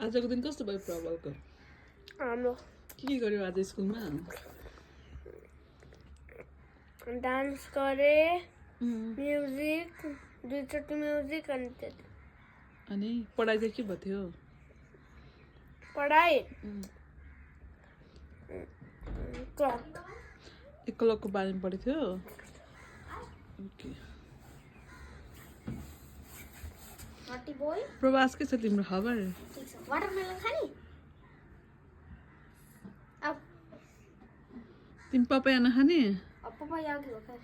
आजको दिन कस्तो भयो प्रबलको? राम्रो के गर्यो आज स्कुलमा? डान्स गरे, म्युजिक, दुईचोटि म्युजिक अनि त्यति। अनि पढाइ चाहिँ के भयो थियो? पढाइ क्लक एक क्लकको बारेमा पढेको थियो? ओके। नटी बोय प्रवास के छ तिम्रो खबर? ठीक छ। वाटरमेलन खानी? अब तिमी पपाया नखाने? पपाया अघि हो खै।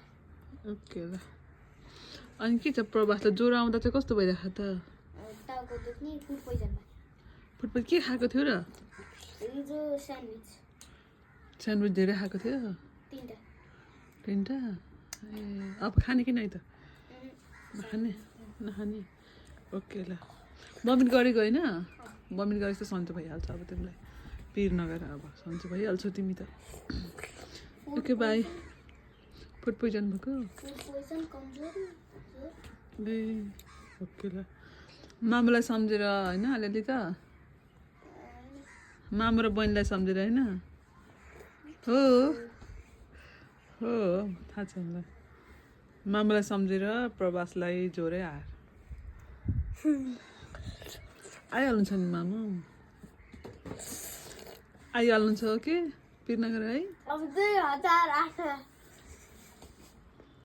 ओके ल। अनि के छ प्रवासलाई ज्वरो आउँदा चाहिँ कस्तो भइरहेको त? टाउको दुख्ने, फुड पोइजन भयो। फुटबल के खाएको थियो र? हिजो स्यान्डविच स्यान्डविच धेरै खाएको थियो? 3टा। 3टा? ए अब खाने कि नै त? नखाने? नखाने? ओके ल। बमिट गरेको होइन? बमिट गरेपछि त सन्चो भइहाल्छ अब तिमीलाई। पिर नगर अब सन्चो भइहाल्छौ तिमी त। Okay by. फुड पोइजन भएको? फुड पोइजन कमजोरी। ए ओके ल। मामुलाई सम्झेर होइन अलिअलि त? मामु र बहिनीलाई सम्झेर होइन? हो हो थाहा छ मलाई। मामुलाई सम्झेर प्रवासलाई ज्वरै आयो। आइहाल्नुहुन्छ नि मामु? आइहाल्नुहुन्छ कि पिर नगर है? अब 2008